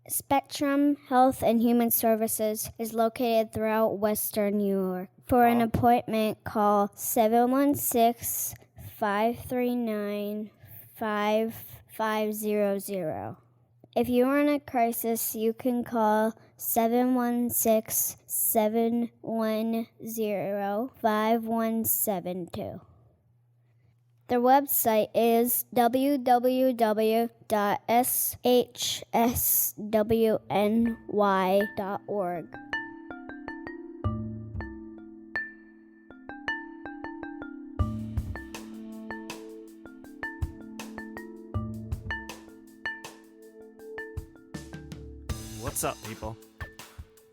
Spectrum Health and Human Services is located throughout Western New York. For an appointment, call 716-539-5500. If you are in a crisis, you can call 716-710-5172. Their website is www.shswny.org. What's up, people?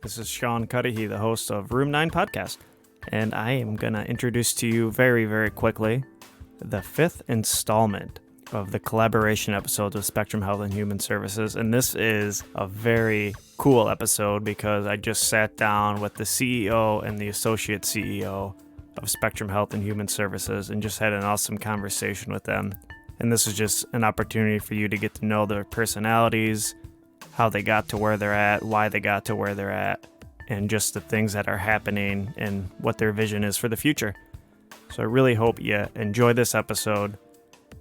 This is Sean Cudahy, the host of Room 9 Podcast, and I am going to introduce to you very, very quickly the 5th installment of the collaboration episodes of Spectrum Health and Human Services. And this is a very cool episode because I just sat down with the CEO and the associate CEO of Spectrum Health and Human Services and just had an awesome conversation with them. And this is just an opportunity for you to get to know their personalities, how they got to where they're at, why they got to where they're at, and just the things that are happening and what their vision is for the future. So I really hope you enjoy this episode.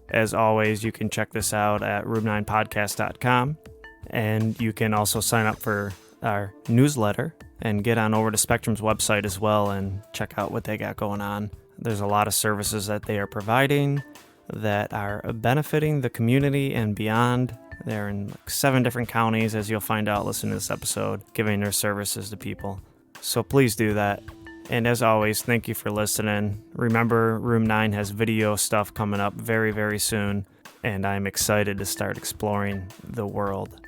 As always, you can check this out at room9podcast.com, and you can also sign up for our newsletter and get on over to Spectrum's website as well and check out what they got going on. There's a lot of services that they are providing that are benefiting the community and beyond. They're in like 7 different counties, as you'll find out listening to this episode, giving their services to people. So please do that. And as always, thank you for listening. Remember, Room 9 has video stuff coming up very, very soon, and I'm excited to start exploring the world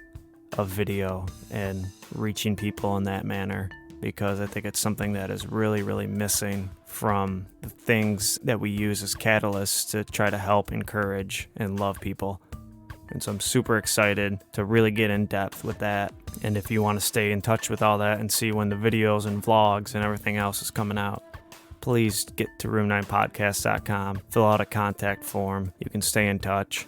of video and reaching people in that manner, because I think it's something that is really, really missing from the things that we use as catalysts to try to help, encourage, and love people. And so I'm super excited to really get in depth with that. And if you want to stay in touch with all that and see when the videos and vlogs and everything else is coming out, please get to room9podcast.com, fill out a contact form. You can stay in touch.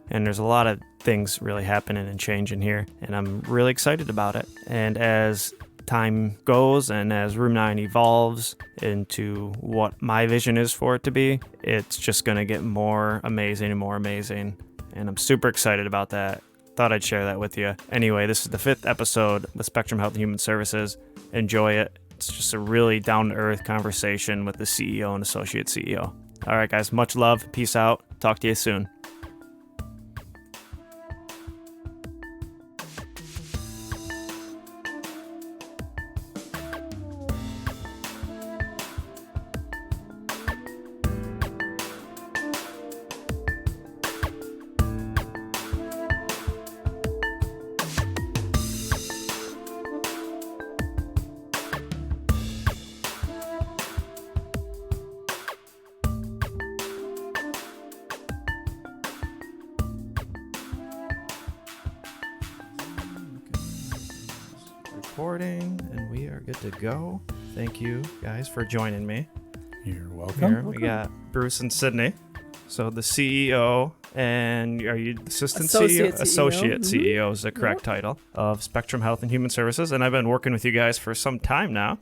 And there's a lot of things really happening and changing here, and I'm really excited about it. And as time goes and as Room 9 evolves into what my vision is for it to be, it's just going to get more amazing and more amazing. And I'm super excited about that. Thought I'd share that with you. Anyway, this is the 5th episode with Spectrum Health and Human Services. Enjoy it. It's just a really down-to-earth conversation with the CEO and associate CEO. All right, guys, much love. Peace out. Talk to you soon. Recording, and we are good to go. Thank you guys for joining me. You're welcome. Here we got Bruce and Sydney. So the CEO, and are you the assistant Associate CEO? CEO. Associate Mm-hmm. CEO is the correct title of Spectrum Health and Human Services. And I've been working with you guys for some time now.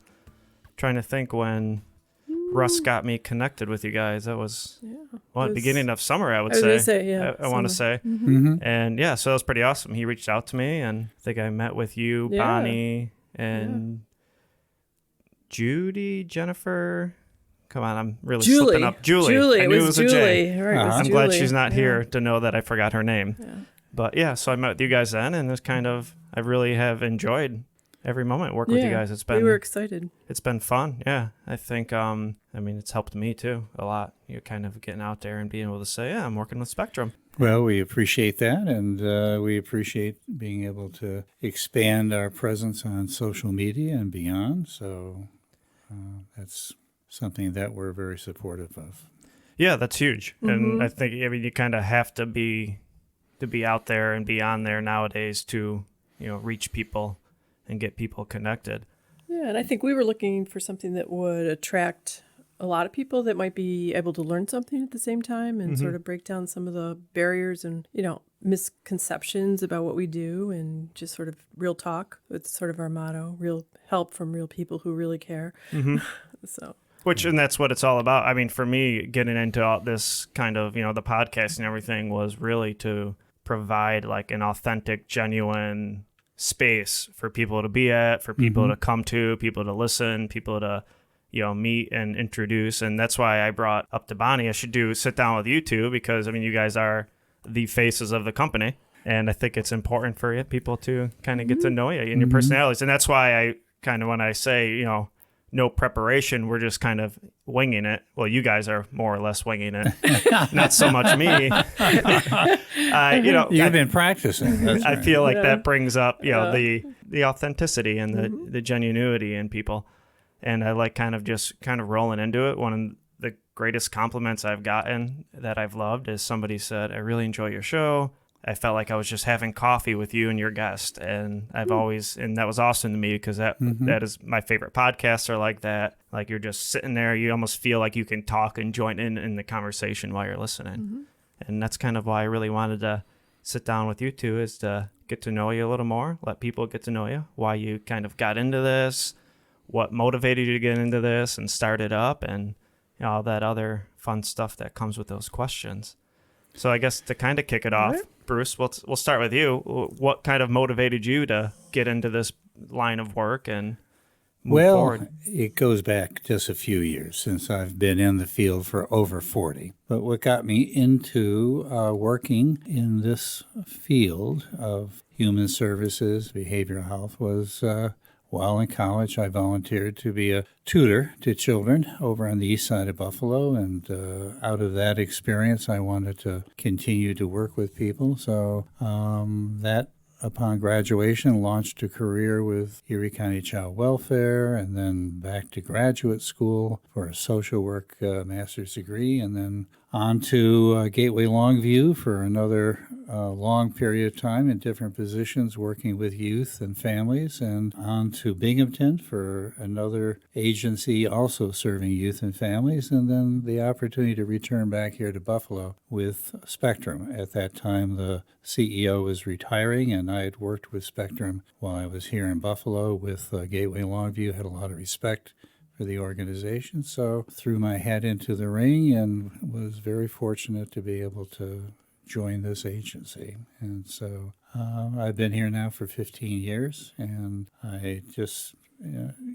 Trying to think when Russ got me connected with you guys. That was, beginning of summer, I would say. I want to say. Mm-hmm. And yeah, so that was pretty awesome. He reached out to me, and I think I met with you, Yeah. Bonnie, and Judy, Jennifer. Come on, I'm really slipping up. Julie. I knew it was a J. Right, it was I'm glad Julie. she's not here to know that I forgot her name. Yeah. But yeah, so I met with you guys then, and I really have enjoyed every moment working with you guys. We were excited. It's been fun. Yeah, I think, it's helped me too a lot. You're kind of getting out there and being able to say, yeah, I'm working with Spectrum. Well, we appreciate that, and we appreciate being able to expand our presence on social media and beyond. So that's something that we're very supportive of. Yeah, that's huge. Mm-hmm. And I think, you kind of have to be out there and be on there nowadays to, reach people and get people connected. Yeah, and I think we were looking for something that would attract a lot of people that might be able to learn something at the same time and sort of break down some of the barriers and, misconceptions about what we do and just sort of real talk. It's sort of our motto, real help from real people who really care. So. And that's what it's all about. I mean, for me, getting into all this kind of, the podcast and everything was really to provide like an authentic, genuine space for people to be at, for people to come to, people to listen, people to, meet and introduce. And that's why I brought up to Bonnie. I should sit down with you two because, you guys are the faces of the company. And I think it's important for people to kind of get to know you and your personalities. And that's why I kind of, when I say, no preparation, we're just kind of winging it. Well, you guys are more or less winging it, not so much me. You've been practicing. That's I right. feel like that brings up, the authenticity and the genuinity in people. And I like kind of rolling into it. One of the greatest compliments I've gotten that I've loved is somebody said, "I really enjoy your show. I felt like I was just having coffee with you and your guest." And I've always, and that was awesome to me because that is my favorite podcasts are like that. Like you're just sitting there, you almost feel like you can talk and join in the conversation while you're listening. And that's kind of why I really wanted to sit down with you two, is to get to know you a little more, let people get to know you, why you kind of got into this, what motivated you to get into this and start it up, and all that other fun stuff that comes with those questions. So I guess to kind of kick it off, Bruce, we'll start with you. What kind of motivated you to get into this line of work and move forward? It goes back just a few years since I've been in the field for over 40. But what got me into working in this field of human services, behavioral health, was while in college, I volunteered to be a tutor to children over on the east side of Buffalo. And out of that experience, I wanted to continue to work with people. So that, upon graduation, launched a career with Erie County Child Welfare, and then back to graduate school for a social work master's degree, and then on to Gateway Longview for another long period of time in different positions working with youth and families, and on to Binghamton for another agency also serving youth and families, and then the opportunity to return back here to Buffalo with Spectrum. At that time, the CEO was retiring, and I had worked with Spectrum while I was here in Buffalo with Gateway Longview, had a lot of respect for the organization, so threw my hat into the ring and was very fortunate to be able to join this agency. And so I've been here now for 15 years, and I just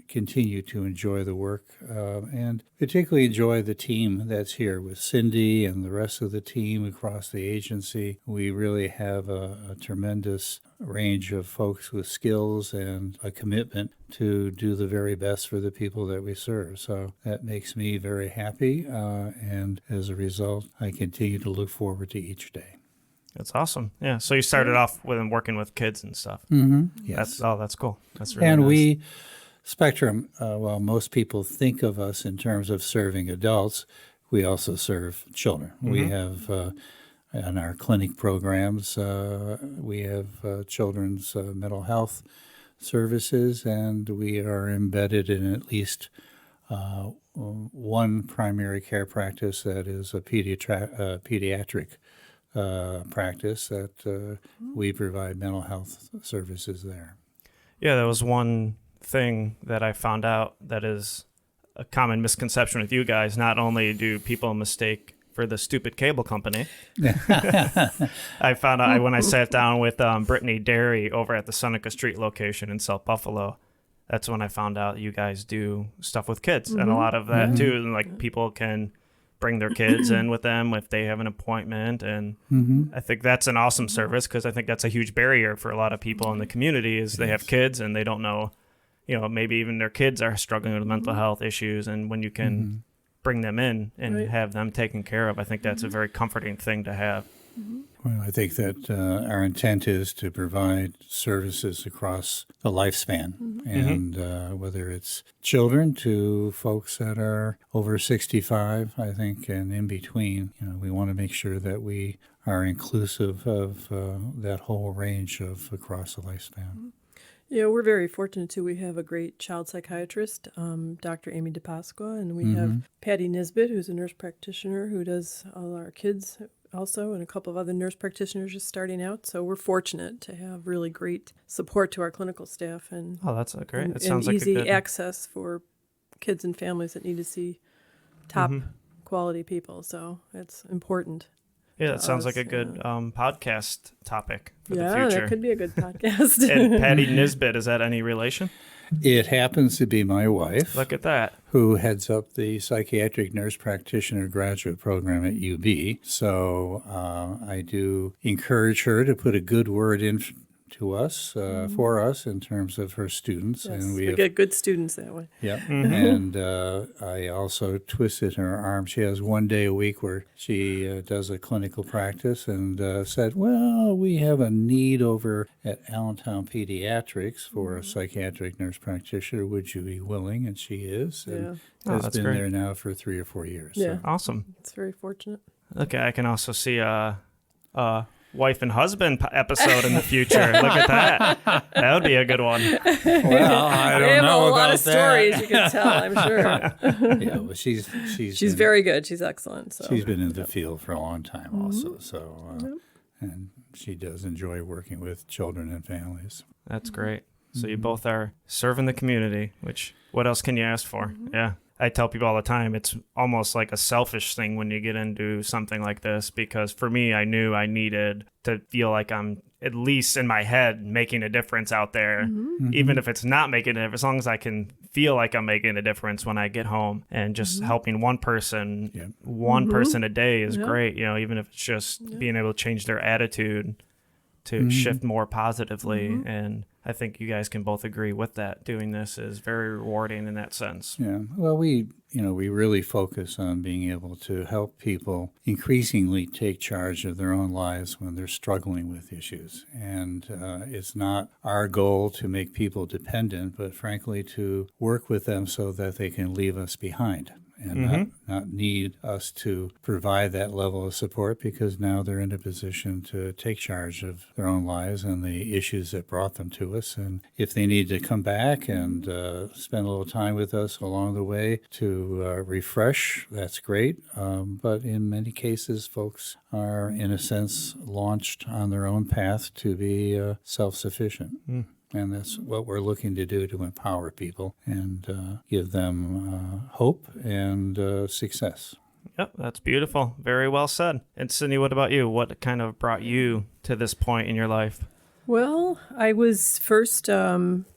continue to enjoy the work and particularly enjoy the team that's here with Cindy and the rest of the team across the agency. We really have a tremendous range of folks with skills and a commitment to do the very best for the people that we serve. So that makes me very happy, and as a result, I continue to look forward to each day. That's awesome. Yeah. So you started off with working with kids and stuff. Yes. That's cool. That's really and nice. Spectrum, while most people think of us in terms of serving adults, we also serve children. We have, in our clinic programs, we have children's mental health services, and we are embedded in at least one primary care practice that is a pediatric practice that we provide mental health services there. Yeah, that was one thing that I found out that is a common misconception with you guys. Not only do people mistake for the stupid cable company, I found out when I sat down with Brittany Derry over at the Seneca Street location in South Buffalo, that's when I found out you guys do stuff with kids, and a lot of that too. And like people can bring their kids in with them if they have an appointment. And I think that's an awesome service, because I think that's a huge barrier for a lot of people in the community is they have kids and they don't know, maybe even their kids are struggling with mental health issues. And when you can bring them in and have them taken care of, I think that's a very comforting thing to have. Well, I think that our intent is to provide services across the lifespan, and whether it's children to folks that are over 65, I think, and in between, we want to make sure that we are inclusive of that whole range of across the lifespan. Yeah, we're very fortunate too. We have a great child psychiatrist, Dr. Amy DePasqua, and we have Patty Nisbet, who's a nurse practitioner who does all our kids' also, and a couple of other nurse practitioners just starting out. So we're fortunate to have really great support to our clinical staff and Oh, that's great. and, It sounds and like easy a good. access for kids and families that need to see top quality people. So it's important. Yeah, it sounds us, like a good podcast topic for the Yeah, future. that could be a good podcast. And Patty Nisbet, is that any relation? It happens to be my wife, Look at that. who heads up the psychiatric nurse practitioner graduate program at UB. So I do encourage her to put a good word in to us, for us, in terms of her students. Yes, And we have, get good students that way. yeah. And I also twisted her arm. She has one day a week where she does a clinical practice and said, well, we have a need over at Allentown Pediatrics for a psychiatric nurse practitioner. Would you be willing? And she is. And Oh, has that's been great. there now for 3 or 4 years. Yeah. Awesome. It's very fortunate. Okay, I can also see a wife and husband episode in the future. Look at that. That would be a good one. Well, I I don't have know a about lot of that. stories you can tell, I'm sure. Yeah, well, she's She's very good. She's excellent. So She's been in the field for a long time also, so and she does enjoy working with children and families. That's great. So you both are serving the community, which what else can you ask for? Yeah. I tell people all the time, it's almost like a selfish thing when you get into something like this, because for me, I knew I needed to feel like I'm at least in my head making a difference out there, even if it's not making a difference, as long as I can feel like I'm making a difference when I get home, and just helping one person, one person a day is great. You know, even if it's just being able to change their attitude to shift more positively. And I think you guys can both agree with that. Doing this is very rewarding in that sense. Yeah, well, we really focus on being able to help people increasingly take charge of their own lives when they're struggling with issues. And it's not our goal to make people dependent, but frankly to work with them so that they can leave us behind and not need us to provide that level of support, because now they're in a position to take charge of their own lives and the issues that brought them to us. And if they need to come back and spend a little time with us along the way to refresh, that's great. But in many cases, folks are, in a sense, launched on their own path to be self-sufficient. And that's what we're looking to do, to empower people and give them hope and success. Yep, that's beautiful. Very well said. And Cindy, what about you? What kind of brought you to this point in your life? Well, I was first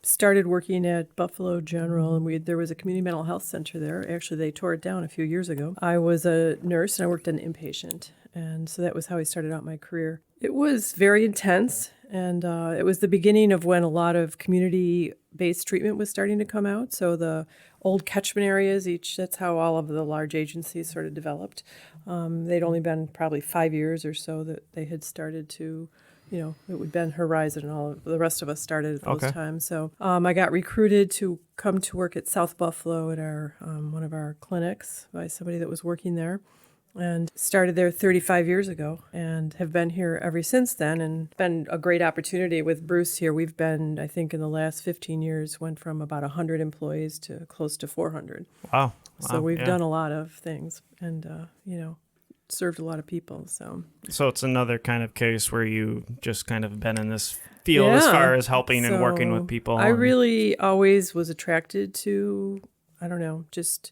started working at Buffalo General, and there was a community mental health center there. Actually, they tore it down a few years ago. I was a nurse, and I worked as an inpatient. And so that was how I started out my career. It was very intense, and it was the beginning of when a lot of community-based treatment was starting to come out. So the old catchment areas, that's how all of the large agencies sort of developed. They'd only been probably 5 years or so that they had started to, it would been Horizon, and all of the rest of us started at those times. So I got recruited to come to work at South Buffalo at our one of our clinics by somebody that was working there, and started there 35 years ago and have been here ever since then, and been a great opportunity with Bruce here. We've been, I think in the last 15 years, went from about 100 employees to close to 400. Wow. So we've done a lot of things and, served a lot of people. So it's another kind of case where you just kind of been in this field as far as helping and working with people. I really always was attracted to, just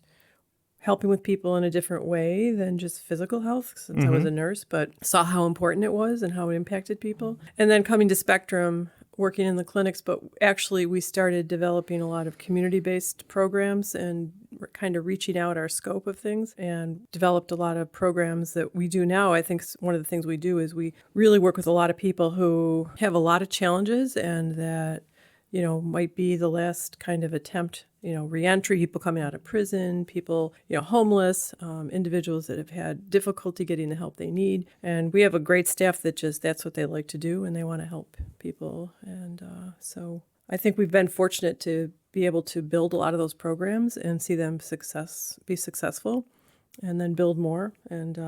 helping with people in a different way than just physical health, since I was a nurse, but saw how important it was and how it impacted people. And then coming to Spectrum, working in the clinics, but actually we started developing a lot of community-based programs and kind of reaching out our scope of things, and developed a lot of programs that we do now. I think one of the things we do is we really work with a lot of people who have a lot of challenges, and that might be the last kind of attempt, reentry, people coming out of prison, people, homeless, individuals that have had difficulty getting the help they need. And we have a great staff that's what they like to do, and they want to help people. And so I think we've been fortunate to be able to build a lot of those programs and see them be successful, and then build more. And,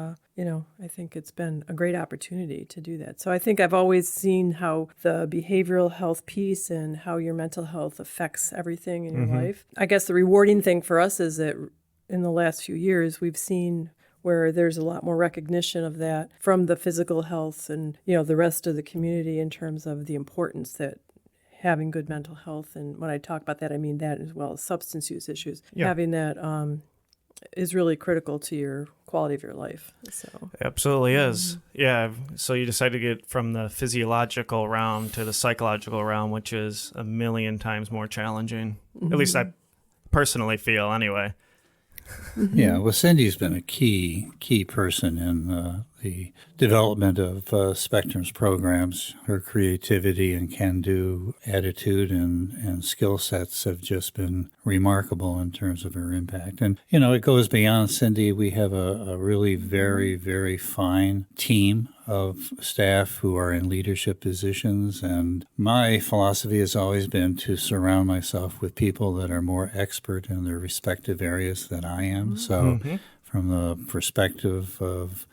I think it's been a great opportunity to do that. So I think I've always seen how the behavioral health piece and how your mental health affects everything in your life. I guess the rewarding thing for us is that in the last few years, we've seen where there's a lot more recognition of that from the physical health and, the rest of the community in terms of the importance that having good mental health. And when I talk about that, I mean that as well as substance use issues. Yeah. Having that is really critical to your quality of your life. So Absolutely is. Yeah. So you decided to get from the physiological realm to the psychological realm, which is a million times more challenging. At least I personally feel anyway. Yeah, well, Cindy's been a key person in the development of Spectrum's programs. Her creativity and can-do attitude and skill sets have just been remarkable in terms of her impact. And, it goes beyond Cindy. We have a really very, very fine team of staff who are in leadership positions. And my philosophy has always been to surround myself with people that are more expert in their respective areas than I am. So from the perspective of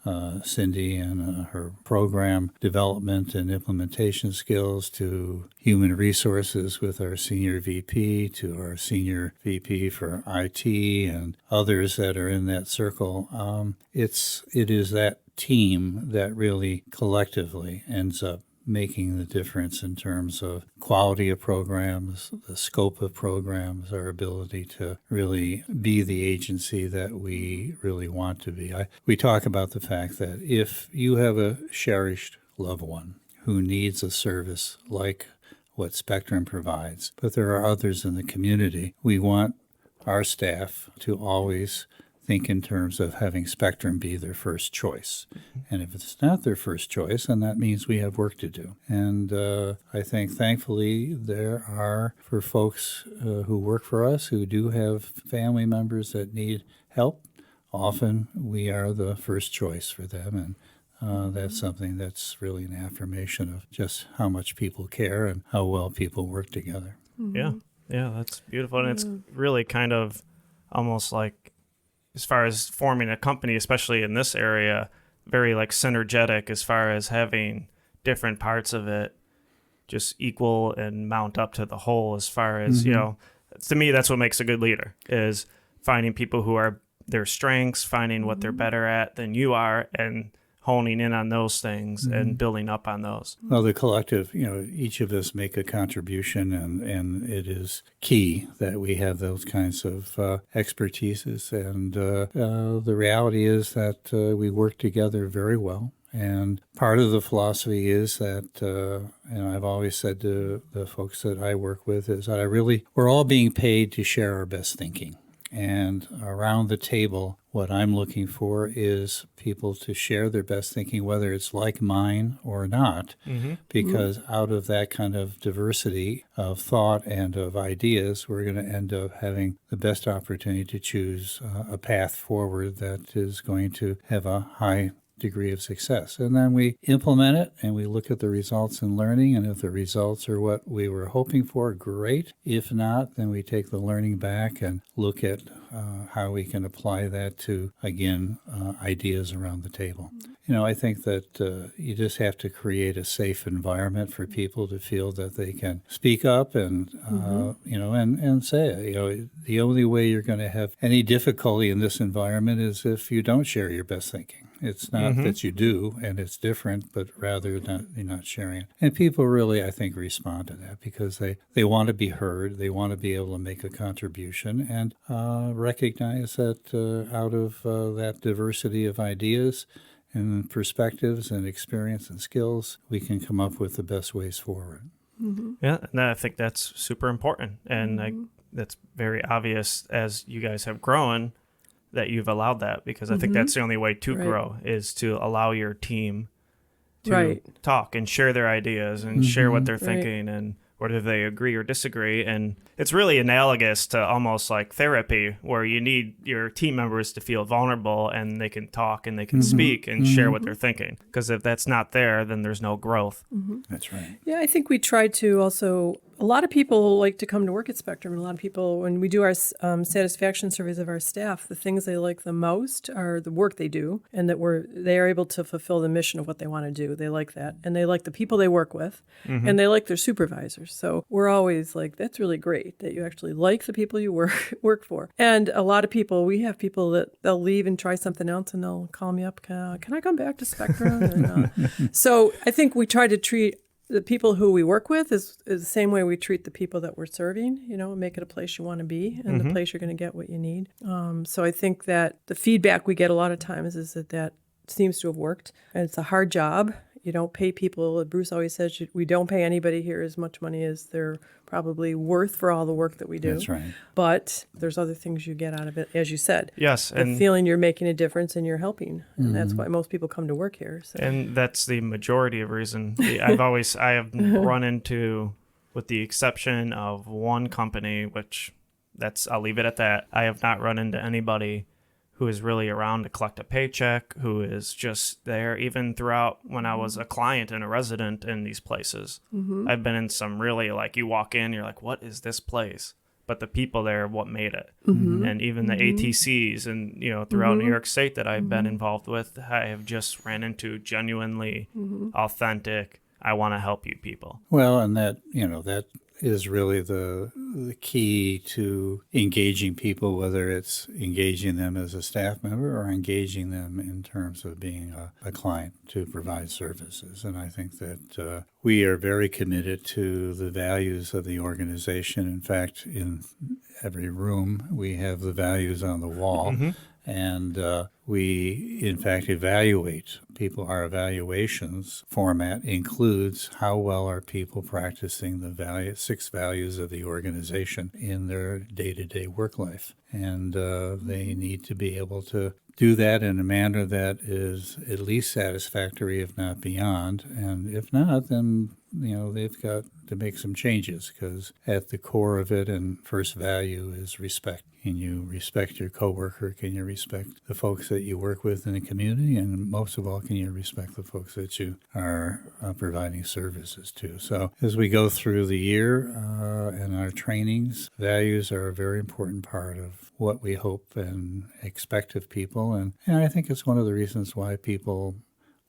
Cindy and her program development and implementation skills to human resources with our senior VP to our senior VP for IT and others that are in that circle, it is that team that really collectively ends up making the difference in terms of quality of programs, the scope of programs, our ability to really be the agency that we really want to be. We talk about the fact that if you have a cherished loved one who needs a service like what Spectrum provides, but there are others in the community, we want our staff to always think in terms of having Spectrum be their first choice. And if it's not their first choice, then that means we have work to do. And I think, thankfully, there are, for folks who work for us who do have family members that need help, often we are the first choice for them. And that's something that's really an affirmation of just how much people care and how well people work together. Yeah. Yeah, that's beautiful. And it's really kind of almost like, as far as forming a company, especially in this area, very like synergetic as far as having different parts of it just equal and mount up to the whole as far as, to me, that's what makes a good leader is finding people who are their strengths, finding what they're better at than you are and honing in on those things and building up on those. Well, the collective, each of us make a contribution, and it is key that we have those kinds of expertises. And the reality is that we work together very well. And part of the philosophy is that, and I've always said to the folks that I work with, is that we're all being paid to share our best thinking. And around the table, what I'm looking for is people to share their best thinking, whether it's like mine or not, because out of that kind of diversity of thought and of ideas, we're going to end up having the best opportunity to choose a path forward that is going to have a high degree of success. And then we implement it and we look at the results in learning. And if the results are what we were hoping for, great. If not, then we take the learning back and look at how we can apply that to, again, ideas around the table. I think that you just have to create a safe environment for people to feel that they can speak up and, and say it. The only way you're going to have any difficulty in this environment is if you don't share your best thinking. It's not that you do, and it's different, but rather you're not sharing it. And people really, I think, respond to that because they want to be heard. They want to be able to make a contribution and recognize that out of that diversity of ideas and perspectives and experience and skills, we can come up with the best ways forward. Yeah, and I think that's super important. And that's very obvious as you guys have grown that you've allowed that, because I think that's the only way to grow is to allow your team to talk and share their ideas and share what they're thinking and whether they agree or disagree. And it's really analogous to almost like therapy, where you need your team members to feel vulnerable and they can talk and they can speak and share what they're thinking. Because if that's not there, then there's no growth. That's right. Yeah, I think we try to also a lot of people like to come to work at Spectrum. And a lot of people, when we do our satisfaction surveys of our staff, the things they like the most are the work they do, and that they are able to fulfill the mission of what they want to do. They like that. And they like the people they work with, and they like their supervisors. So we're always like, that's really great that you actually like the people you work for. And a lot of people, we have people that they'll leave and try something else, and they'll call me up, can I come back to Spectrum? And, so I think we try to treat the people who we work with is the same way we treat the people that we're serving, make it a place you want to be and the place you're going to get what you need. So I think that the feedback we get a lot of times is that seems to have worked. And it's a hard job. You don't pay people. Bruce always says we don't pay anybody here as much money as they're probably worth for all the work that we do. That's right. But there's other things you get out of it, as you said. Yes. The feeling you're making a difference and you're helping. And that's why most people come to work here. So. And that's the majority of reason. I have run into, with the exception of one company, which I'll leave it at that. I have not run into anybody who is really around to collect a paycheck, who is just there even throughout when I was a client and a resident in these places. I've been in some really, like, you walk in, you're like, what is this place? But the people there are what made it. And even the ATCs and, throughout New York State that I've been involved with, I have just ran into genuinely authentic, I want to help you people. Well, and that is really the key to engaging people, whether it's engaging them as a staff member or engaging them in terms of being a client to provide services. And I think that we are very committed to the values of the organization. In fact, in every room, we have the values on the wall. And we, in fact, evaluate people. Our evaluations format includes how well are people practicing the 6 values of the organization in their day-to-day work life. And they need to be able to do that in a manner that is at least satisfactory, if not beyond. And if not, then they've got to make some changes, because at the core of it and first value is respect. Can you respect your coworker? Can you respect the folks that you work with in the community? And most of all, can you respect the folks that you are providing services to? So as we go through the year and our trainings, values are a very important part of what we hope and expect of people. And I think it's one of the reasons why people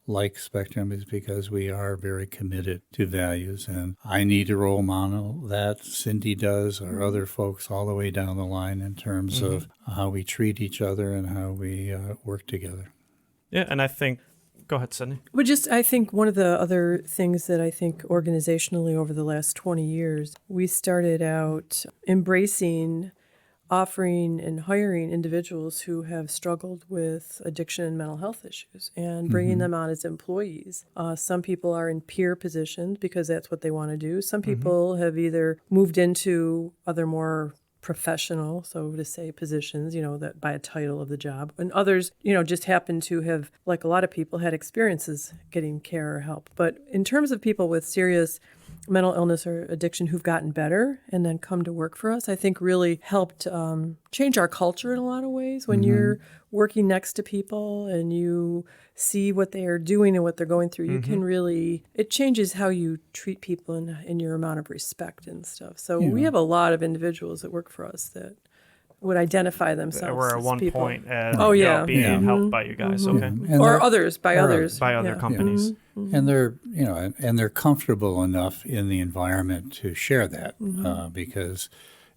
like Spectrum, is because we are very committed to values. And I need to role model that. Cindy does, or other folks all the way down the line in terms of how we treat each other and how we work together. Yeah, and I think, go ahead, Cindy. But I think one of the other things that I think organizationally over the last 20 years, we started out embracing offering and hiring individuals who have struggled with addiction and mental health issues and bringing them on as employees. Some people are in peer positions because that's what they want to do. Some people have either moved into other more professional, so to say, positions, that by a title of the job. And others, just happen to have, like a lot of people, had experiences getting care or help. But in terms of people with serious mental illness or addiction who've gotten better and then come to work for us, I think really helped change our culture in a lot of ways. When you're working next to people and you see what they are doing and what they're going through, you can really, it changes how you treat people and your amount of respect and stuff. So we have a lot of individuals that work for us that would identify themselves We're at as one people. point as being helped by you guys. Okay. Or others, by others. By other companies. And they're, and they're comfortable enough in the environment to share that, because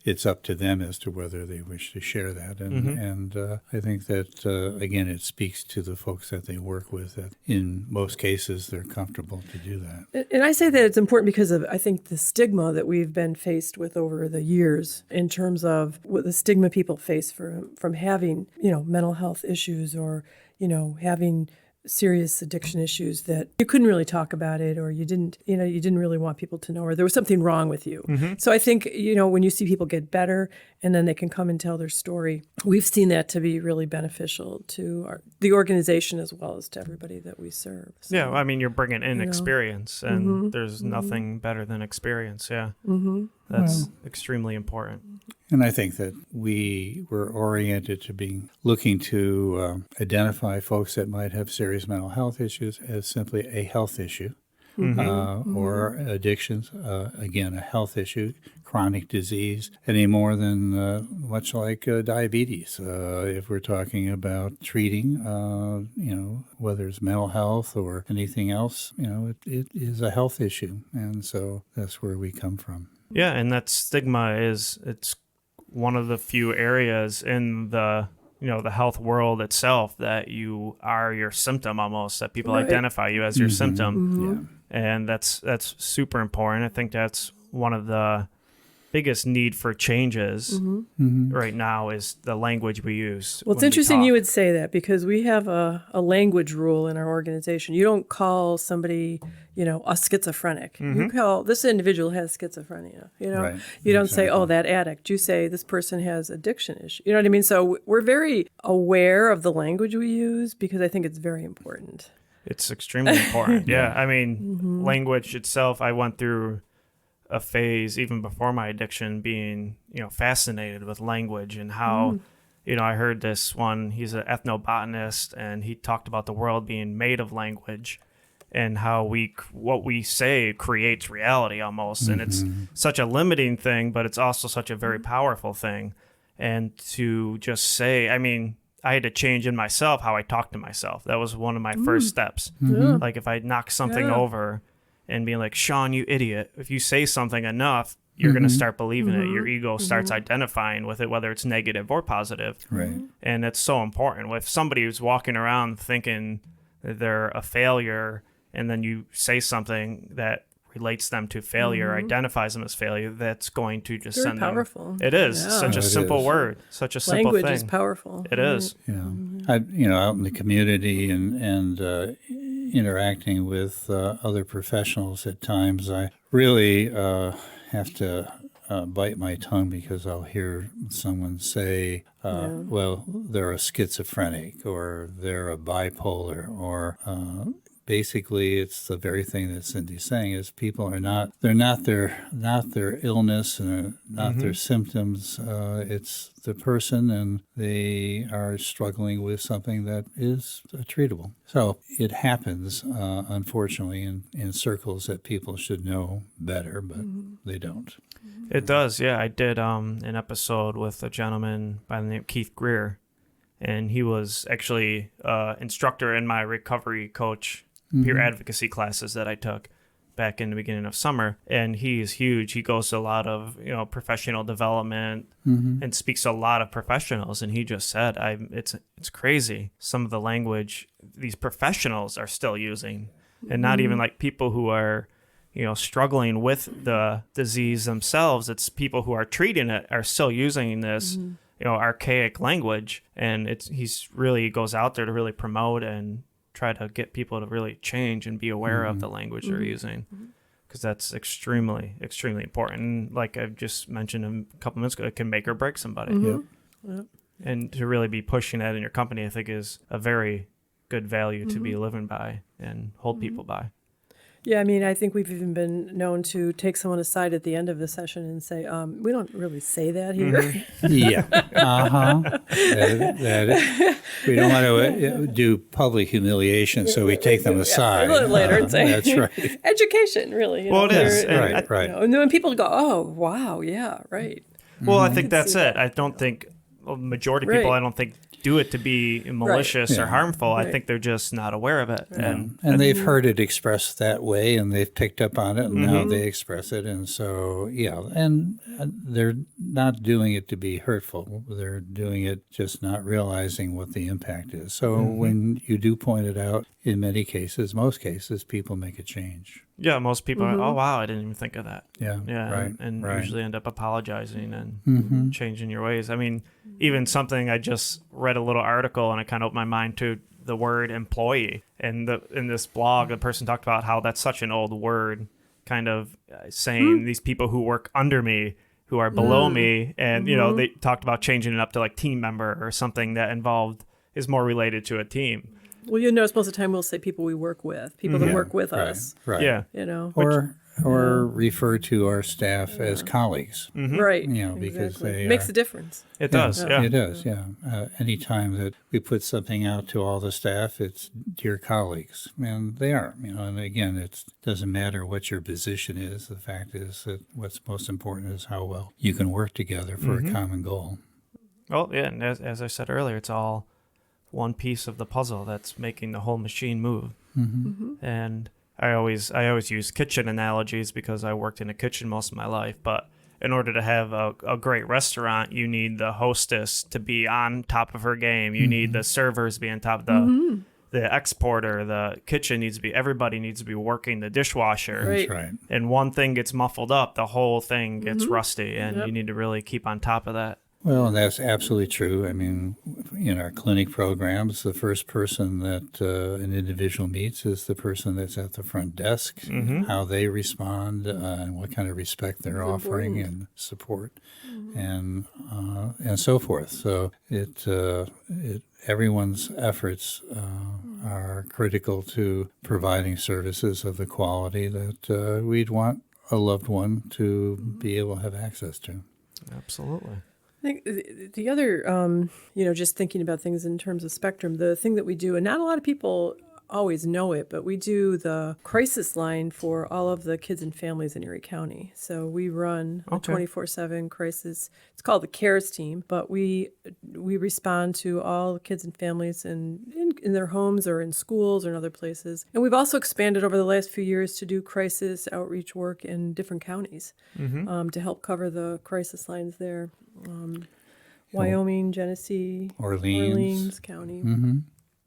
it's up to them as to whether they wish to share that. And I think that, again, it speaks to the folks that they work with that in most cases they're comfortable to do that. And I say that it's important because of, I think, the stigma that we've been faced with over the years in terms of what the stigma people face from having, mental health issues or, having serious addiction issues, that you couldn't really talk about it, or you didn't really want people to know, or there was something wrong with you. So I think, when you see people get better and then they can come and tell their story, we've seen that to be really beneficial to the organization as well as to everybody that we serve. So, yeah, I mean, you're bringing in experience, and there's nothing better than experience. Yeah, that's extremely important. And I think that we were oriented to looking to identify folks that might have serious mental health issues as simply a health issue, or addictions, again, a health issue, chronic disease, any more than much like diabetes. If we're talking about treating, whether it's mental health or anything else, it is a health issue. And so that's where we come from. Yeah, and that stigma it's one of the few areas in the the health world itself that you are your symptom almost, that people identify you as your symptom. And that's super important. I think that's one of the biggest need for changes right now is the language we use. Well, it's interesting you would say that, because we have a language rule in our organization. You don't call somebody, a schizophrenic. You call this individual has schizophrenia. Right. You don't say, oh, that addict. You say this person has addiction issue. You know what I mean? So we're very aware of the language we use, because I think it's very important. It's extremely important. Yeah. I mean, language itself, I went through a phase even before my addiction being, fascinated with language and how, I heard this one, he's an ethnobotanist, and he talked about the world being made of language and how what we say creates reality almost. And it's such a limiting thing, but it's also such a very powerful thing. And to just say, I mean, I had to change in myself how I talk to myself. That was one of my first steps. Like if I knock something over and being like, Sean, you idiot. If you say something enough, you're going to start believing it. Your ego starts identifying with it, whether it's negative or positive. Right. And it's so important. If somebody who's walking around thinking that they're a failure, and then you say something that relates them to failure, identifies them as failure, that's going to just Very send powerful. them. It is such a simple word, such a simple Language thing. is powerful. It is. Yeah. Out in the community and interacting with other professionals at times, I really have to bite my tongue, because I'll hear someone say, well, they're a schizophrenic, or they're a bipolar, or basically it's the very thing that Cindy's saying, is people are not their illness and not their symptoms. It's the person, and they are struggling with something that is treatable. So it happens, unfortunately, in circles that people should know better, but they don't. It does, yeah. I did an episode with a gentleman by the name of Keith Greer, and he was actually instructor in my recovery coach peer advocacy classes that I took back in the beginning of summer. And he's huge. He goes to a lot of professional development and speaks to a lot of professionals. And he just said, it's crazy some of the language these professionals are still using, and not even like people who are struggling with the disease themselves. It's people who are treating it are still using this archaic language. And he's really goes out there to really promote and try to get people to really change and be aware of the language they're using, because that's extremely, extremely important. And like I've just mentioned a couple minutes ago, it can make or break somebody. Yep. And to really be pushing that in your company, I think is a very good value to be living by and hold people by. Yeah, I mean, I think we've even been known to take someone aside at the end of the session and say, we don't really say that here. Yeah. We don't want to do public humiliation, so we take them aside. A little later and say, that's right. Education, really. Well, it is. Right. And then when people go, oh, wow, yeah, right. Well, I think that's it. I don't think a majority of people, I don't think, do it to be malicious or harmful. I think they're just not aware of it. And they've heard it expressed that way, and they've picked up on it, and now they express it. And so, and they're not doing it to be hurtful. They're doing it just not realizing what the impact is. So when you do point it out, in many cases, most cases, people make a change. Yeah, most people are, oh, wow, I didn't even think of that. Yeah, right. And usually end up apologizing and changing your ways. I mean, even something, I just read a little article and it kind of opened my mind to the word employee. And in this blog, the person talked about how that's such an old word, kind of saying these people who work under me, who are below me. And, they talked about changing it up to like team member or something that is more related to a team. Well, you notice most of the time we'll say people we work with, people that work with us. Right. Yeah. You know, Or refer to our staff as colleagues. right? You know, because exactly. they It makes are- a difference. It does. Yeah. It does, yeah. Anytime that we put something out to all the staff, it's dear colleagues, and they are. You know, and again, it doesn't matter what your position is. The fact is that what's most important is how well you can work together for a common goal. Well, yeah, and as I said earlier, it's all one piece of the puzzle that's making the whole machine move. And I always use kitchen analogies because I worked in a kitchen most of my life. But in order to have a great restaurant, you need the hostess to be on top of her game. You need the servers to be on top of the exporter. The kitchen needs to be, everybody needs to be working, the dishwasher. Right. That's right. And one thing gets muffled up, the whole thing gets rusty. And you need to really keep on top of that. Well, that's absolutely true. I mean, in our clinic programs, the first person that an individual meets is the person that's at the front desk, how they respond, and what kind of respect they're offering and support, and so forth. So everyone's efforts are critical to providing services of the quality that we'd want a loved one to be able to have access to. Absolutely. I think the other, just thinking about things in terms of spectrum, the thing that we do, and not a lot of people always know it, but we do the crisis line for all of the kids and families in Erie County. So we run a 24/7 crisis. It's called the CARES team, but we respond to all kids and families in their homes or in schools or in other places. And we've also expanded over the last few years to do crisis outreach work in different counties to help cover the crisis lines there. Wyoming, Genesee, Orleans County.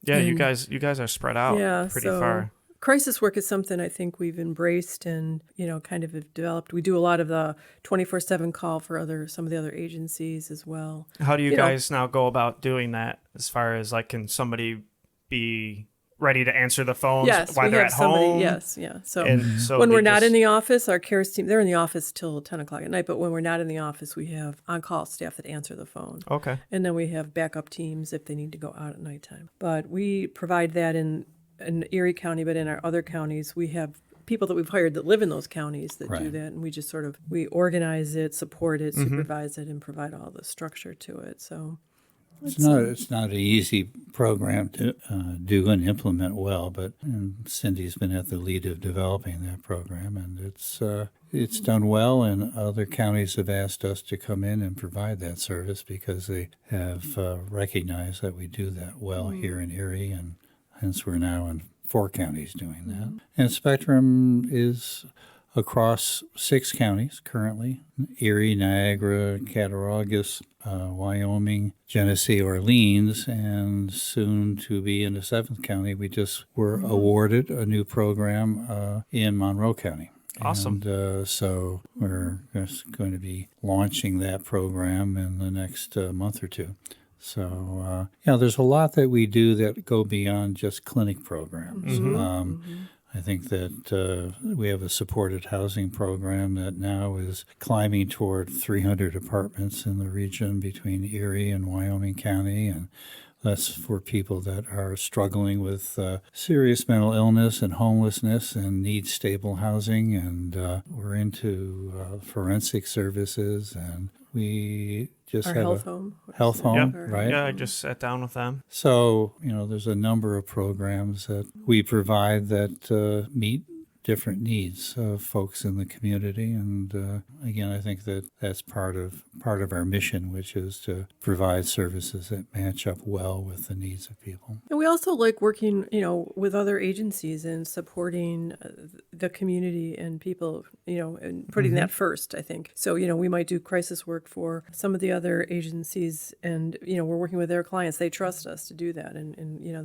Yeah, you guys are spread out pretty far. Crisis work is something I think we've embraced and, kind of have developed. We do a lot of the 24/7 call for some of the other agencies as well. How do you guys now go about doing that as far as like, can somebody be ready to answer the phones while they're at home? Yes, yeah. So when we're not in the office, our CARES team, they're in the office till 10 o'clock at night, but when we're not in the office, we have on-call staff that answer the phone. Okay. And then we have backup teams if they need to go out at nighttime. But we provide that in Erie County, but in our other counties, we have people that we've hired that live in those counties that do that, and we just we organize it, support it, supervise it, and provide all the structure to it. So it's not an easy program to do and implement well, but Cindy's been at the lead of developing that program, and it's done well. And other counties have asked us to come in and provide that service because they have recognized that we do that well here in Erie, and hence we're now in 4 counties doing that. And Spectrum is across 6 counties currently: Erie, Niagara, Cattaraugus, Wyoming, Genesee, Orleans, and soon to be in the 7th county. We just were awarded a new program in Monroe County. Awesome. And so we're just going to be launching that program in the next month or two. So, there's a lot that we do that go beyond just clinic programs. I think that we have a supported housing program that now is climbing toward 300 apartments in the region between Erie and Wyoming County, and that's for people that are struggling with serious mental illness and homelessness and need stable housing. And we're into forensic services, and we just our have health a home. health home, Yep. right? Yeah, I just sat down with them. So, there's a number of programs that we provide that meet different needs of folks in the community. And again, I think that that's part of our mission, which is to provide services that match up well with the needs of people. And we also like working, with other agencies and supporting the community and people, and putting that first, I think. So, we might do crisis work for some of the other agencies, and, we're working with their clients. They trust us to do that. And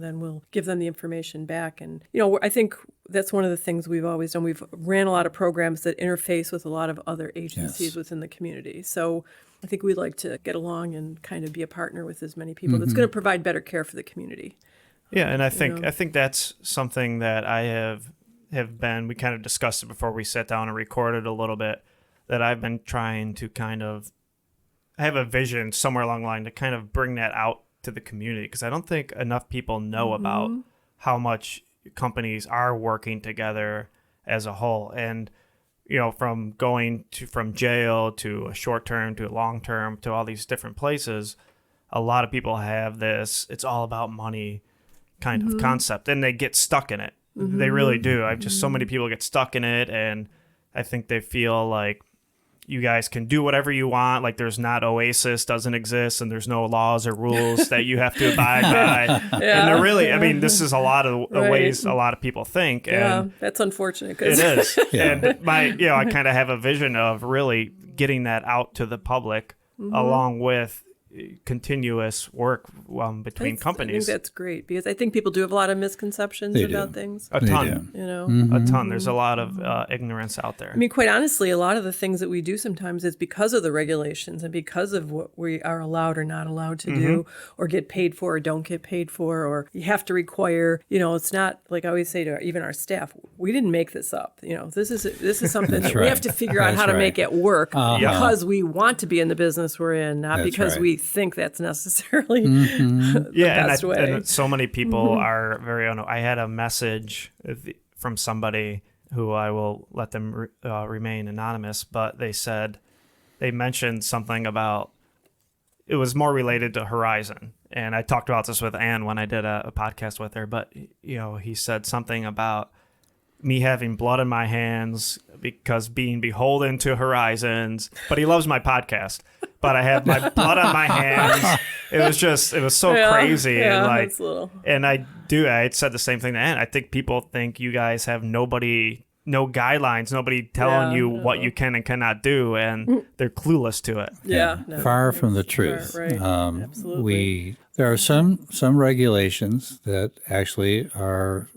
then we'll give them the information back. And, I think that's one of the things we've always done. We've ran a lot of programs that interface with a lot of other agencies within the community. So I think we'd like to get along and kind of be a partner with as many people that's going to provide better care for the community. Yeah, and I think that's something that I have been, we kind of discussed it before we sat down and recorded a little bit, that I've been trying to I have a vision somewhere along the line to kind of bring that out to the community, because I don't think enough people know about how much companies are working together as a whole. And, from going from jail to a short term to a long term to all these different places, a lot of people have this, it's all about money kind of concept, and they get stuck in it. They really do. I've just so many people get stuck in it, and I think they feel like you guys can do whatever you want. Like there's not Oasis doesn't exist, and there's no laws or rules that you have to abide by. And they're really, this is a lot of the ways a lot of people think. And that's unfortunate. It is. And I kind of have a vision of really getting that out to the public along with continuous work between companies. I think that's great, because I think people do have a lot of misconceptions about things. A ton. A ton. There's a lot of ignorance out there. I mean, quite honestly, a lot of the things that we do sometimes is because of the regulations and because of what we are allowed or not allowed to do, or get paid for or don't get paid for, or you have to require, it's not like I always say to even our staff, we didn't make this up. This is something that we have to figure out how to make it work because we want to be in the business we're in, not because we think that's necessarily the best way. And so many people are very I had a message from somebody who I will let them remain anonymous, but they mentioned something about, it was more related to Horizon. And I talked about this with Ann when I did a podcast with her, but he said something about me having blood in my hands because being beholden to Horizons, but he loves my podcast. But I have my blood on my hands. It was so crazy. Yeah, and I had said the same thing to Ann. I think people think you guys have no guidelines, nobody telling you what you can and cannot do, and they're clueless to it. Far from the truth. Right. Absolutely. There are some regulations that actually are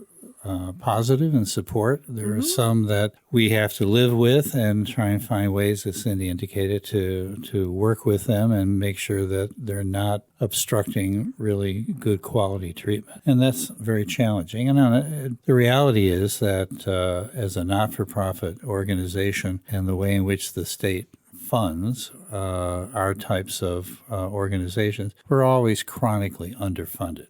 positive and support. There are some that we have to live with and try and find ways, as Cindy indicated, to work with them and make sure that they're not obstructing really good quality treatment. And that's very challenging. And the reality is that as a not-for-profit organization, and the way in which the state funds our types of organizations, we're always chronically underfunded.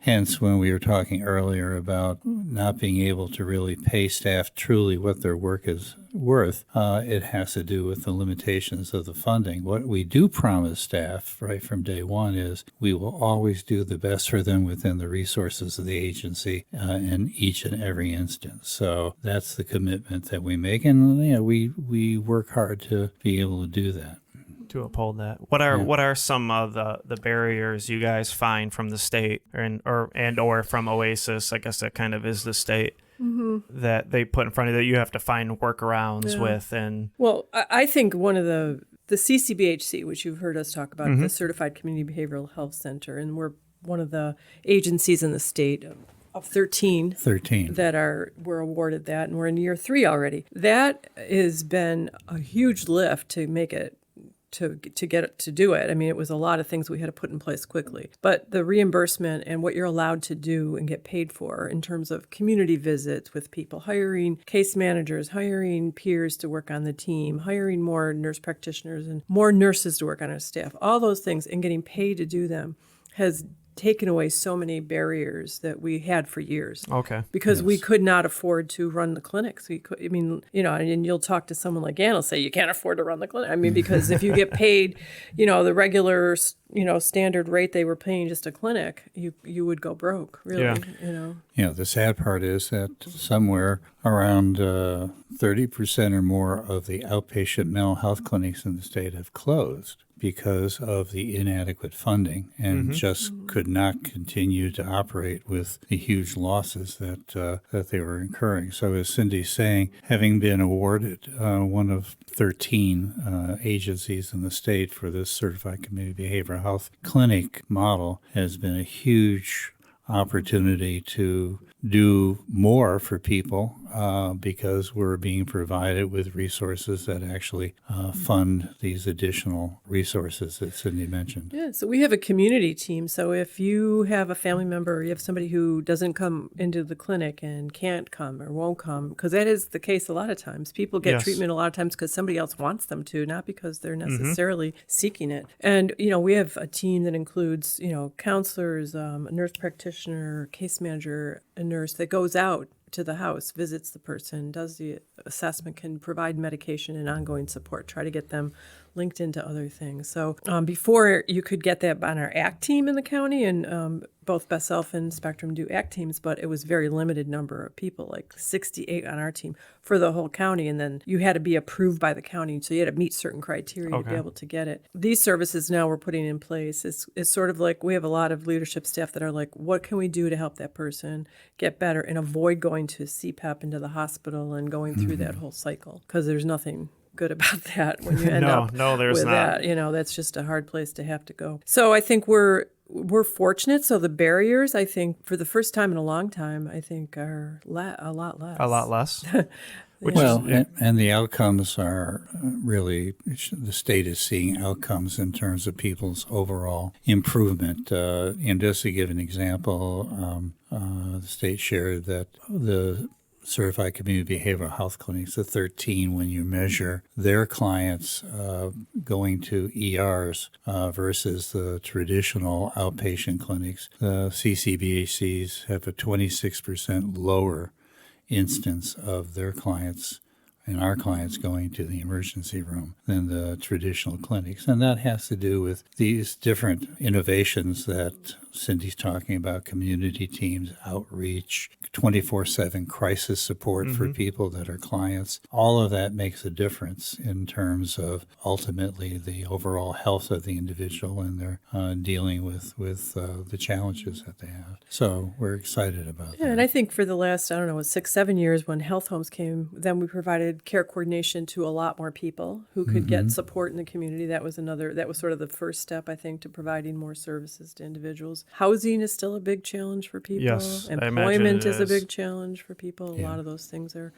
Hence, when we were talking earlier about not being able to really pay staff truly what their work is worth, it has to do with the limitations of the funding. What we do promise staff right from day one is we will always do the best for them within the resources of the agency in each and every instance. So that's the commitment that we make, and we work hard to be able to do that. To uphold that. What are some of the barriers you guys find from the state or from Oasis? I guess that kind of is the state that they put in front of you that you have to find workarounds with. And well, I think one of the CCBHC, which you've heard us talk about, the Certified Community Behavioral Health Center, and we're one of the agencies in the state of 13 that were awarded that, and we're in year 3 already. That has been a huge lift to make it to get it to do it. I mean, it was a lot of things we had to put in place quickly. But the reimbursement and what you're allowed to do and get paid for in terms of community visits with people, hiring case managers, hiring peers to work on the team, hiring more nurse practitioners and more nurses to work on our staff, all those things, and getting paid to do them has taken away so many barriers that we had for years. Okay. Because we could not afford to run the clinics. And you'll talk to someone like Ann will say, you can't afford to run the clinic. I mean, because if you get paid, the regular, standard rate they were paying just a clinic, you would go broke, really, The sad part is that somewhere around 30% or more of the outpatient mental health clinics in the state have closed because of the inadequate funding and just could not continue to operate with the huge losses that they were incurring. So as Cindy's saying, having been awarded one of 13 agencies in the state for this Certified Community Behavioral Health Clinic model has been a huge opportunity to do more for people because we're being provided with resources that actually fund these additional resources that Cindy mentioned. Yeah, so we have a community team. So if you have a family member or you have somebody who doesn't come into the clinic and can't come or won't come, because that is the case a lot of times. People get treatment a lot of times because somebody else wants them to, not because they're necessarily seeking it. And, we have a team that includes, counselors, a nurse practitioner, practitioner, case manager, a nurse that goes out to the house, visits the person, does the assessment, can provide medication and ongoing support, try to get them linked into other things. So before you could get that on our ACT team in the county, and both Best Self and Spectrum do ACT teams, but it was very limited number of people, like 68 on our team for the whole county. And then you had to be approved by the county, so you had to meet certain criteria to be able to get it. These services now we're putting in place is sort of like, we have a lot of leadership staff that are like, what can we do to help that person get better and avoid going to CPAP into the hospital and going through that whole cycle? Because there's nothing good about that when you end up there's with not. that. That's just a hard place to have to go. So I think we're fortunate. So the barriers, I think, for the first time in a long time, I think are a lot less. A lot less. And the outcomes are really, the state is seeing outcomes in terms of people's overall improvement. And just to give an example, the state shared that the certified community behavioral health clinics, the 13, when you measure their clients going to ERs versus the traditional outpatient clinics, the CCBHCs have a 26% lower instance of their clients and our clients going to the emergency room than the traditional clinics. And that has to do with these different innovations that Cindy's talking about, community teams, outreach, 24/7 crisis support for people that are clients. All of that makes a difference in terms of ultimately the overall health of the individual and their dealing with the challenges that they have. So we're excited about that. And I think for the last, 6-7 years when health homes came, then we provided care coordination to a lot more people who could get support in the community. That was sort of the first step, I think, to providing more services to individuals. Housing is still a big challenge for people. Yes, employment is a big challenge for people. A lot of those things are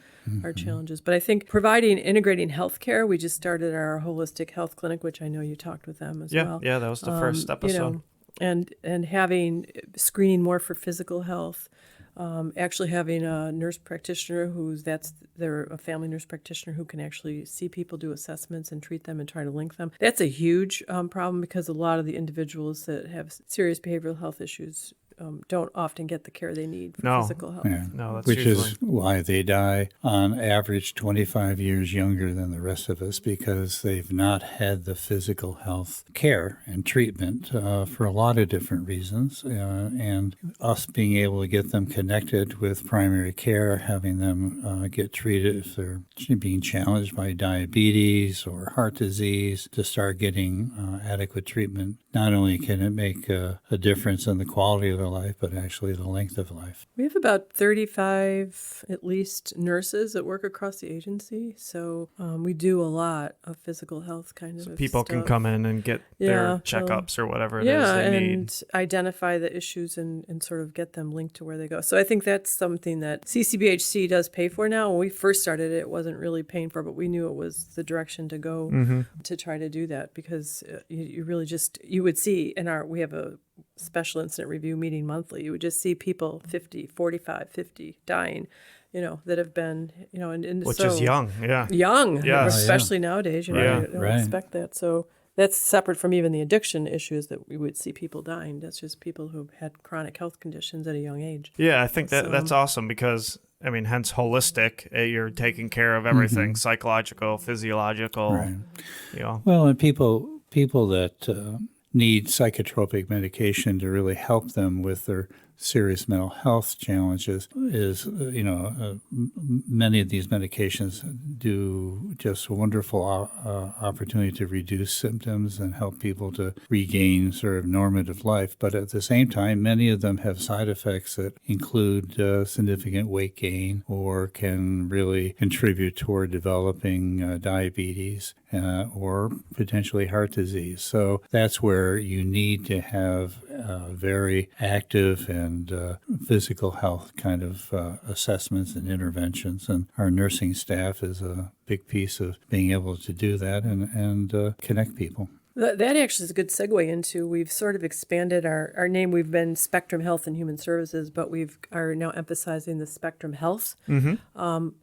challenges. But I think integrating healthcare, we just started our holistic health clinic, which I know you talked with them as well. Yeah, that was the first episode. And having screening more for physical health. Actually having a nurse practitioner they're a family nurse practitioner who can actually see people, do assessments and treat them and try to link them. That's a huge problem because a lot of the individuals that have serious behavioral health issues don't often get the care they need for physical health. Yeah. No, that's Which usually... is why they die on average 25 years younger than the rest of us, because they've not had the physical health care and treatment for a lot of different reasons. And us being able to get them connected with primary care, having them get treated if they're being challenged by diabetes or heart disease, to start getting adequate treatment. Not only can it make a difference in the quality of their life, but actually the length of life. We have about 35, at least, nurses that work across the agency. So we do a lot of physical health kind of people stuff. can come in and get their checkups or whatever it is they need. And identify the issues and sort of get them linked to where they go. So I think that's something that CCBHC does pay for now. When we first started it wasn't really paying for, but we knew it was the direction to go to try to do that, because you really just, you would see we have a special incident review meeting monthly. You would just see people 50, 45, 50 dying, that have been, which is young, especially nowadays, you don't expect that. So that's separate from even the addiction issues that we would see people dying. That's just people who had chronic health conditions at a young age. Yeah, I think that's awesome because, hence holistic, you're taking care of everything, psychological, physiological. Right. Well, and people that need psychotropic medication to really help them with their serious mental health challenges is, many of these medications do just a wonderful opportunity to reduce symptoms and help people to regain sort of normative life. But at the same time, many of them have side effects that include significant weight gain or can really contribute toward developing diabetes or potentially heart disease. So that's where you need to have very active and physical health kind of assessments and interventions. And our nursing staff is a big piece of being able to do that and connect people. That actually is a good segue into, we've sort of expanded our name. We've been Spectrum Health and Human Services, but we are now emphasizing the Spectrum Health,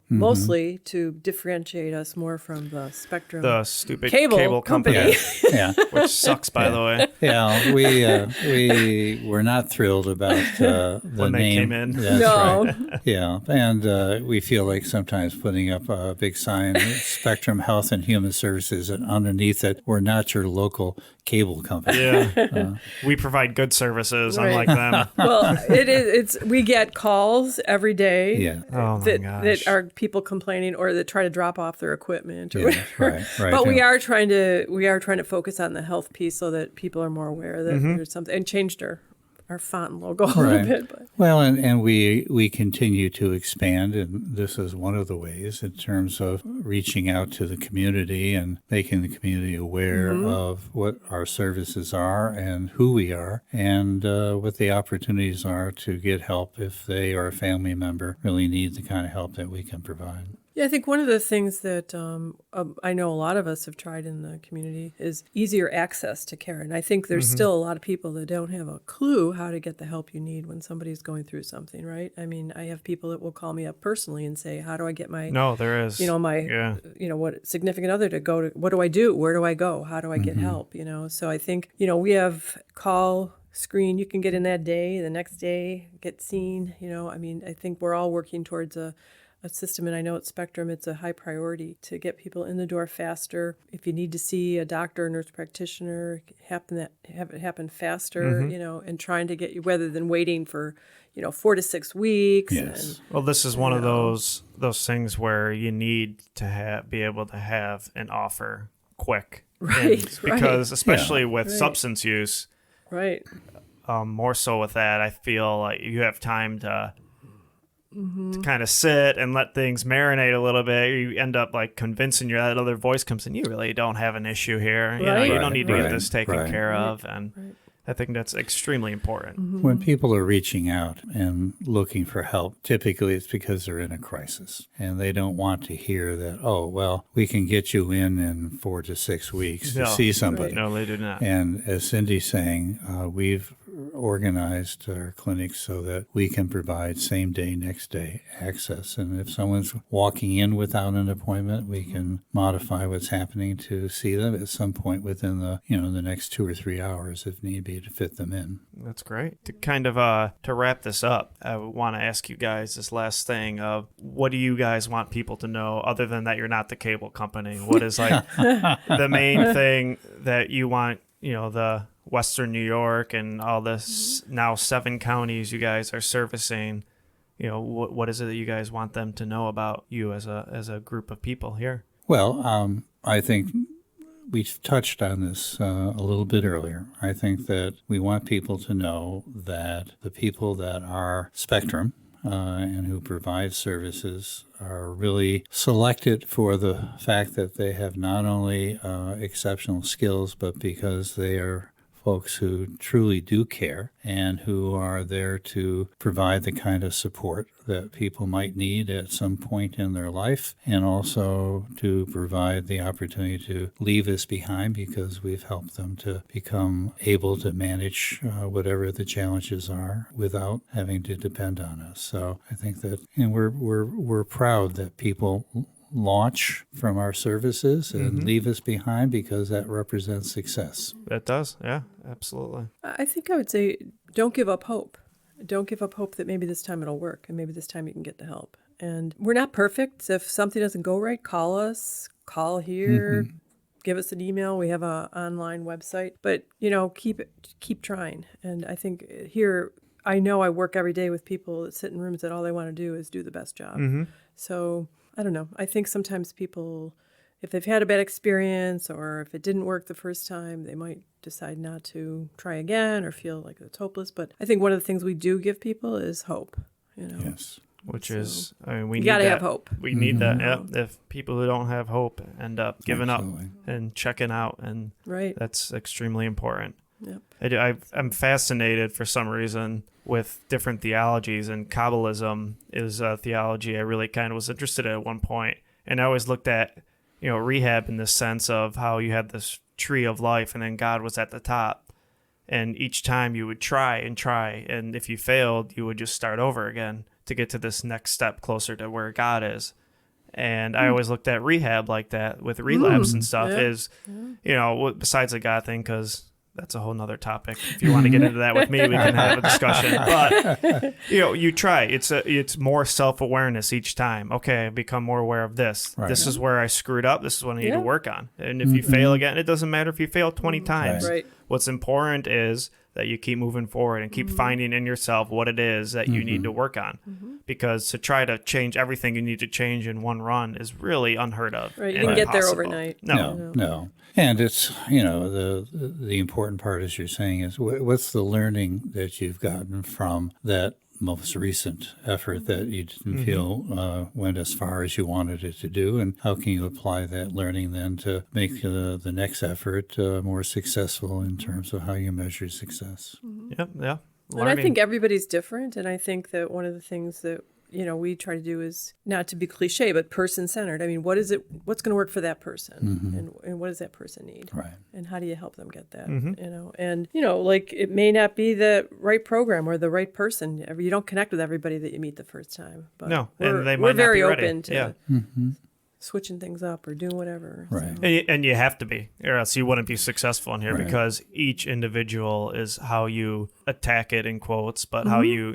mostly to differentiate us more from the Spectrum The stupid cable company. Yeah. which sucks, by the way. Yeah, we were not thrilled about the When they name. came in. That's No. right. Yeah, and we feel like sometimes putting up a big sign, Spectrum Health and Human Services, and underneath it, we're not your local cable company. Yeah. We provide good services, Right. unlike them. Well, we get calls every day. Yeah. Oh my that gosh. are people complaining or that try to drop off their equipment or Yeah, whatever. right. But we yeah. are trying to focus on the health piece so that people are more aware that there's something, and changed our font and logo a little Right. bit. But Well, and we continue to expand, and this is one of the ways in terms of reaching out to the community and making the community aware of what our services are and who we are, and what the opportunities are to get help if they or a family member really need the kind of help that we can provide. yeah, I think one of the things that I know a lot of us have tried in the community is easier access to care. And I think there's still a lot of people that don't have a clue how to get the help you need when somebody's going through something, right? I mean, I have people that will call me up personally and say, how do I get my, No, there is. my, what significant other to go to? What do I do? Where do I go? How do I get help? So I think, we have call screen, you can get in that day, the next day, get seen, I think we're all working towards a system, and I know at Spectrum it's a high priority to get people in the door faster. If you need to see a doctor or nurse practitioner, have it happen faster, and trying to get you, rather than waiting for 4 to 6 weeks. Yes. Well, this is one of those things where you need to be able to have an offer quick. Right, Because especially Yeah. with substance use, Right. more so with that, I feel like you have time to kind of sit and let things marinate a little bit. You end up like convincing that other voice comes in. You really don't have an issue here. You Right. don't need to get Right. this taken Right. care of. And I think that's extremely important. When people are reaching out and looking for help, typically it's because they're in a crisis and they don't want to hear that, oh, well, we can get you in 4 to 6 weeks to No. see somebody. No, they do not. And as Cindy's saying, we've organized our clinics so that we can provide same day, next day access. And if someone's walking in without an appointment, we can modify what's happening to see them at some point within the next 2 or 3 hours if need be to fit them in. That's great. To kind of to wrap this up, I want to ask you guys this last thing of what do you guys want people to know other than that you're not the cable company? What is like the main thing that you want, the Western New York and all this now 7 counties you guys are servicing, what is it that you guys want them to know about you as a group of people here? Well, I think we touched on this a little bit earlier. I think that we want people to know that the people that are Spectrum and who provide services are really selected for the fact that they have not only exceptional skills, but because they are folks who truly do care and who are there to provide the kind of support that people might need at some point in their life, and also to provide the opportunity to leave us behind because we've helped them to become able to manage whatever the challenges are without having to depend on us. So I think that, and we're proud that people launch from our services and leave us behind because that represents success. That does. Yeah, absolutely. I think I would say don't give up hope. Don't give up hope that maybe this time it'll work and maybe this time you can get the help. And we're not perfect. If something doesn't go right, call us, call here, give us an email. We have an online website, but keep trying. And I think here, I know I work every day with people that sit in rooms that all they want to do is do the best job. So I don't know. I think sometimes people, if they've had a bad experience or if it didn't work the first time, they might decide not to try again or feel like it's hopeless. But I think one of the things we do give people is hope. Yes. Which is, we You need got to that. have hope. We need that. Yep. If people who don't have hope end up giving Absolutely. up and checking out, and Right. that's extremely important. Yep. I'm fascinated for some reason with different theologies, and Kabbalism is a theology I really kind of was interested in at one point. And I always looked at, rehab in the sense of how you have this tree of life, and then God was at the top. And each time you would try, and if you failed, you would just start over again to get to this next step closer to where God is. And I always looked at rehab like that with relapse and stuff is, besides the God thing, because that's a whole nother topic. If you want to get into that with me, we can have a discussion. But, you try. It's more self-awareness each time. Okay, I become more aware of this. Right. This is where I screwed up. This is what I need to work on. And if you fail again, it doesn't matter if you fail 20 times. Right. What's important is that you keep moving forward and keep finding in yourself what it is that you need to work on. Because to try to change everything you need to change in one run is really unheard of. Right. You and didn't get there impossible. overnight. No. And it's, the important part, as you're saying, is what's the learning that you've gotten from that most recent effort that you didn't feel went as far as you wanted it to do, and how can you apply that learning then to make the next effort more successful in terms of how you measure success? Yeah. And Learning. I think everybody's different. And I think that one of the things that, we try to do is not to be cliche, but person-centered. I mean, what's going to work for that person? And what does that person need? Right. And how do you help them get that? And, like it may not be the right program or the right person. You don't connect with everybody that you meet the first time. But No, we're, and they might we're not very be ready. open to Yeah. switching things up or doing whatever. Right. So. And you have to be, or else you wouldn't be successful in here Right. because each individual is how you attack it in quotes, but how you,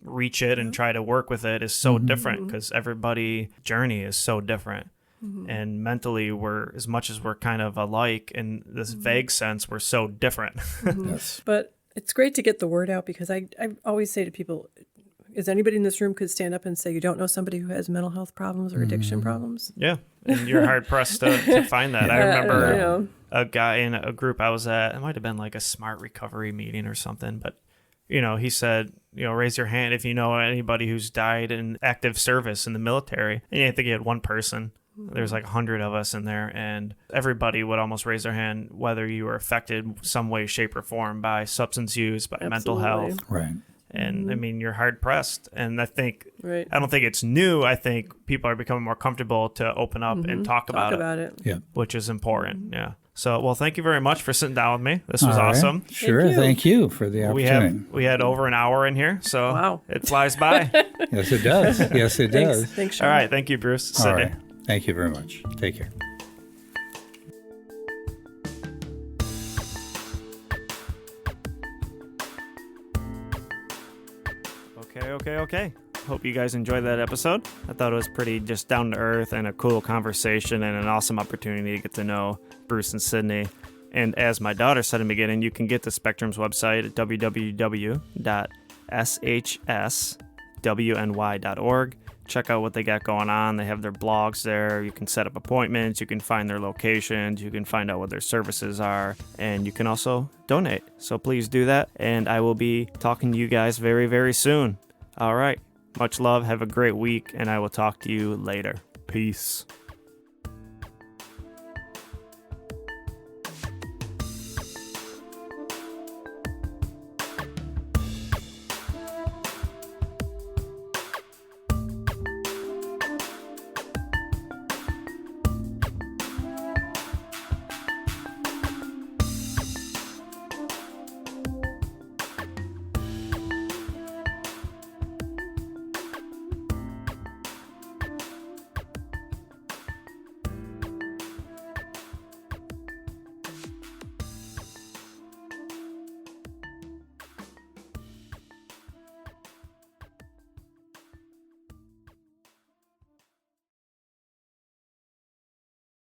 reach it and try to work with it is so different because everybody's journey is so different. And mentally, as much as we're kind of alike in this vague sense, we're so different. Yes. But it's great to get the word out because I always say to people, is anybody in this room could stand up and say you don't know somebody who has mental health problems or addiction problems? Yeah, and you're hard pressed to find that. I remember know. a guy in a group I was at. It might have been like a smart recovery meeting or something, but he said, raise your hand if you know anybody who's died in active service in the military. And I think he had one person. There's like 100 of us in there, and everybody would almost raise their hand whether you were affected some way, shape, or form by substance use, by mental health. Right. And I mean, you're hard pressed. And I think, Right. I don't think it's new. I think people are becoming more comfortable to open up and talk about it, Yeah. which is important. Yeah. So, well, thank you very much for sitting down with me. This was All right. awesome. Sure. Thank you for the We opportunity. had over an hour in here, so Wow. it flies by. Yes, it does. Yes, it does. Thanks, Sean. All right. Thank you, Bruce. All Sydney. right. Thank you very much. Take care. Okay. Hope you guys enjoyed that episode. I thought it was pretty just down to earth and a cool conversation and an awesome opportunity to get to know Bruce and Sydney. And as my daughter said in the beginning, you can get to Spectrum's website at www.shswny.org. Check out what they got going on. They have their blogs there. You can set up appointments. You can find their locations. You can find out what their services are. And you can also donate. So please do that. And I will be talking to you guys very, very soon. All right. Much love. Have a great week. And I will talk to you later. Peace.